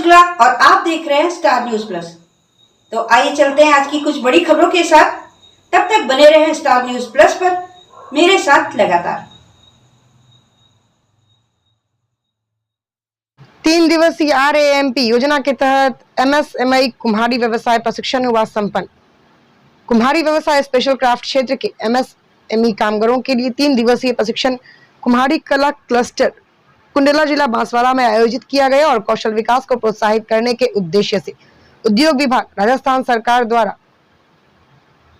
शुक्ला और आप देख रहे हैं स्टार न्यूज प्लस। तो आइए चलते हैं आज की कुछ बड़ी खबरों के साथ। तब तक बने रहें स्टार न्यूज प्लस पर मेरे साथ लगातार। 3 दिवसीय RAMP योजना के तहत MSME कुम्हारी व्यवसाय प्रशिक्षण हुआ संपन्न। कुम्हारी व्यवसाय स्पेशल क्राफ्ट क्षेत्र के MSME कामगारों के लिए 3 दिवसीय प्रशिक्षण कुम्हारी कला क्लस्टर कुंडला जिला बांसवाड़ा में आयोजित किया गया और कौशल विकास को प्रोत्साहित करने के उद्देश्य से उद्योग विभाग राजस्थान सरकार द्वारा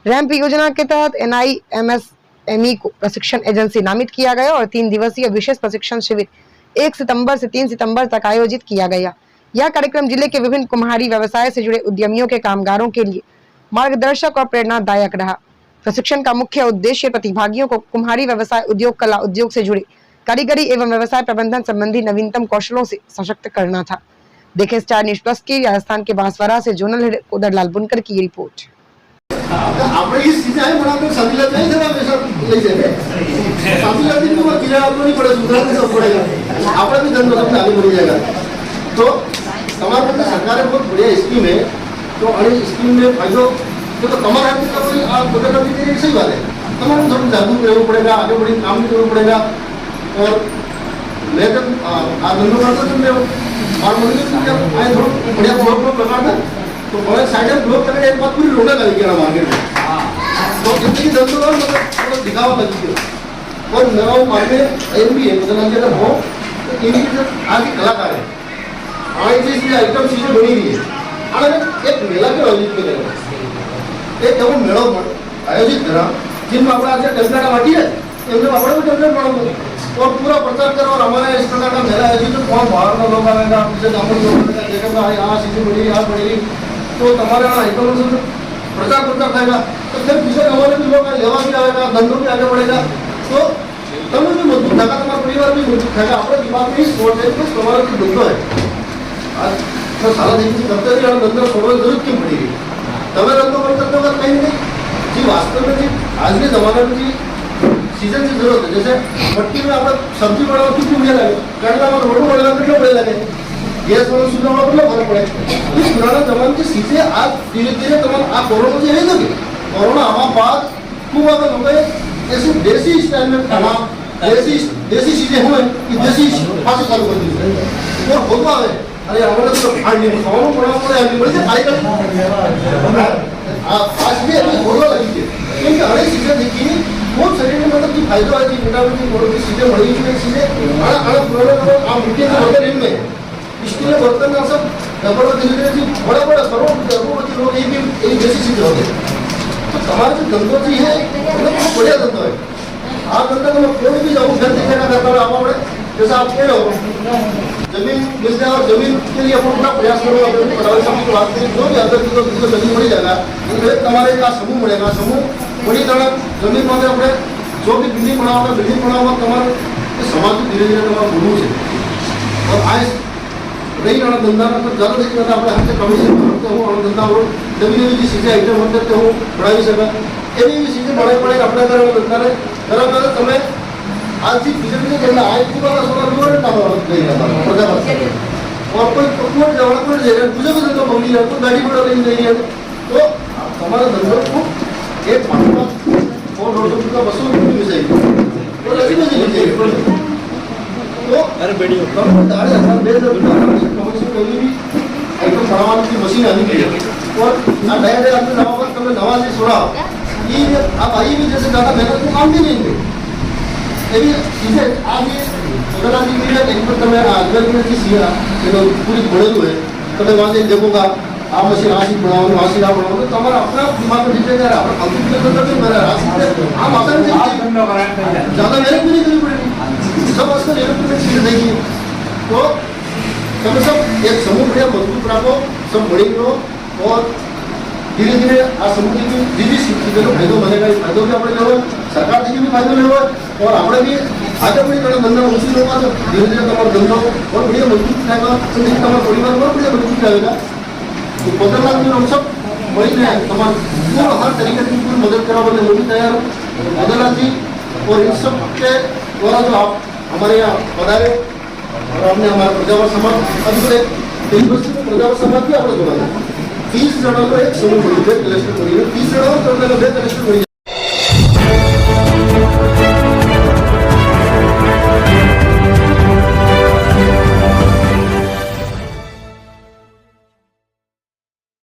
रैम्प योजना के तहत NI MSME को प्रशिक्षण एजेंसी नामित किया गया और 3 दिवसीय विशेष प्रशिक्षण शिविर 1 सितंबर से 3 सितंबर तक आयोजित किया गया। यह कार्यक्रम जिले के विभिन्न कुम्हारी व्यवसाय से जुड़े उद्यमियों के कामगारों के लिए मार्गदर्शक और प्रेरणादायक रहा। प्रशिक्षण का मुख्य उद्देश्य प्रतिभागियों को कुम्हारी व्यवसाय उद्योग कला उद्योग से जुड़े कारीगरी एवं व्यवसाय प्रबंधन संबंधी नवीनतम कौशलों से सशक्त करना था। देखें स्टार न्यूज प्लस की राजस्थान के बांसवाड़ा से जोनल हेड कोदरलाल बुनकर की रिपोर्ट। આપણે એ સીધા એ બનાવતો સાબિલાત નહીં થવા પૈસા લઈ જાય સાબિલાત ની કોઈ કિરાया આપવો नहीं पड़े सुधार नहीं सब पड़ेगा આપણે भी धंधा अपने आगे बढ़ जाएगा। तो हमारे पास सरकार बहुत बढ़िया स्कीम है। तो अड़ी स्कीम में फायदो तो कमर आदमी का कोई आप बदल नहीं सही बात है। हमारे थोड़ा जागरूक रहना पड़ेगा, आगे बढ़ी काम भी करना पड़ेगा। और मैं तो धंधो करता तो मैं और मुझे आए थोड़ा बढ़िया बहुत प्रकार में तो बड़े साइड में ब्लॉक करने एक बात पूरी रौनक आई गया मार्केट में। तो जितनी धंधो का मतलब थोड़ा दिखावा लगी है। और नया मार्केट एम भी है मतलब अगर हो तो इनकी आगे कलाकार है आज चीज आइटम चीजें बनी रही है। और एक मेला के आयोजित करेगा एक एवं मेला आयोजित करा जिनमें अपना आज टेम्पलेट बाकी है इनमें अपने भी टेम्पलेट बनाओगे और पूरा प्रचार करो। और हमारे इस प्रकार का मेला आयोजित तो कौन बाहर का लोग आएगा जैसे गाँव लोग देखेगा यहाँ चीजें बड़ी यहाँ बढ़ेगी तो तुम्हारे यहाँ आइटम से प्रचार खाएगा तो फिर दूसरे हमारे भी लोग लेवा भी आएगा, धंधो भी आगे बढ़ेगा। तो तुम्हें भी मजबूत खाएगा, तुम्हारा परिवार भी मजबूत खाएगा। अपने दिमाग में ही सोच है कि तुम्हारा जो धंधो है आज तो सारा दिन करते भी धंधो छोड़ने की जरूरत क्यों पड़ेगी। तुम्हें धंधो कर सकते हो कहीं नहीं जी वास्तव में जी आज के जमाने में जी सीजन की जरूरत है। जैसे मट्टी में आप सब्जी बनाओ कितनी बढ़िया लगे, करेला में रोटी बढ़िया लगे क्यों बढ़िया लगे, गैस वाला सुविधा वाला मतलब फर्क पड़े। इस पुराना जमाने की चीजें आज धीरे धीरे तुम आप कोरोना से नहीं दोगे। कोरोना हमारे बाद खूब अगर हो गए ऐसे देसी स्टाइल में खाना देसी चीजें हुए कि देसी फांसी चालू कर दी और होता है। अरे हमारे तो खाने खाना पड़ा पड़े अभी बड़े खाई कर आज भी अभी होने लगी थी क्योंकि हर एक चीजें देखी बहुत शरीर में मतलब कि फायदा है कि विटामिन की चीजें बढ़ी हुई चीजें अलग पुराने आप मिट्टी के बर्तन इनमें स्टील बर्तन का सब डबल धीरे धीरे बड़ा बड़ा करोड़पति लोग एक जैसी चीज होते तो हमारे जो धंधो जी है मतलब बढ़िया धंधो है। आप धंधा में कोई भी जाऊँ घर दिखेगा करता है आप जैसे आप कह रहे हो जमीन मिल जाए और जमीन के लिए अपन पूरा प्रयास करो जो भी अंदर की जमीन मिल जाएगा तुम्हारे का समूह बढ़ेगा। समूह बड़ी तरह जमीन में अपने जो भी बिल्डिंग बनाओगा तुम्हारे समाज में धीरे धीरे तुम्हारा गुरु है। और आज नहीं रहना धंधा तो ज़्यादा देखिए अपने हाथ से कमीशन करते हो और धंधा हो नवी नवी चीज़ें आइटम बन करते हो बढ़ा भी सका ये भी चीज़ें बड़े बड़े अपने तरह धंधा है जरा जरा समय आज भी बीजे बीजे करना आज पूरा का सोना भी और काम नहीं रहता प्रजा और कोई कोई जवान कोई दे रहे मुझे भी धंधा बंदी है कोई गाड़ी बड़ा नहीं है तो हमारा धंधा को एक पाँच और रोड का बसों में मिल जाएगी और ऐसी नहीं मिल तो अरे वीडियो कम दाढ़ी आसान दे दो कमर्शियल कोई भी आइटम बनाने की मशीन आनी चाहिए। और नया नया आपने नवा वक्त में नवा से सुना ये आप आई भी जैसे ज़्यादा मेहनत को काम भी नहीं देंगे ये भी चीज़ें आप ये अगर आप ये कहीं पर तुम्हें अजमेर में की सीया पूरी घोड़े हुए तो मैं वहाँ से देखूँगा आप मशीन आज ही बनाओ वहाँ से बनाओ तो हमारा अपना दिमाग में जीते जा रहा है मेरा हम आसान ज़्यादा मेहनत भी नहीं करनी पड़ेगी सब आजकल इलेक्ट्रॉनिक चीज़ें देखिए। तो कम से कम एक समूह बढ़िया मजबूत रखो सब बड़ी करो और धीरे धीरे आ समूह की दीदी चीज़ों को फायदो बनेगा फायदो भी अपने लो सरकार की भी फायदो ले और अपने भी आगे बढ़ी तरह धंधा ऊँची लोग धीरे धीरे तुम्हारा धंधा और बढ़िया मजबूत रहेगा तुम्हारा परिवार और बढ़िया मजबूत रहेगा। तो बदलना भी हम सब वही रहे तुम्हारा पूरा हर तरीके की पूरी मदद करा बोले वो भी तैयार हो बदलना जी। और इन सब के द्वारा जो आप हमारे यहाँ पधारे और आपने हमारे प्रजावर समर्थ अभी એ વસ્તુનો પ્રજાનો સમાજથી આપણે જોડાયા 30 જણાનો એક સમૂહ મળી છે કલેક્ટર મળીને 30 જણાનો 2 કલેક્ટર મળી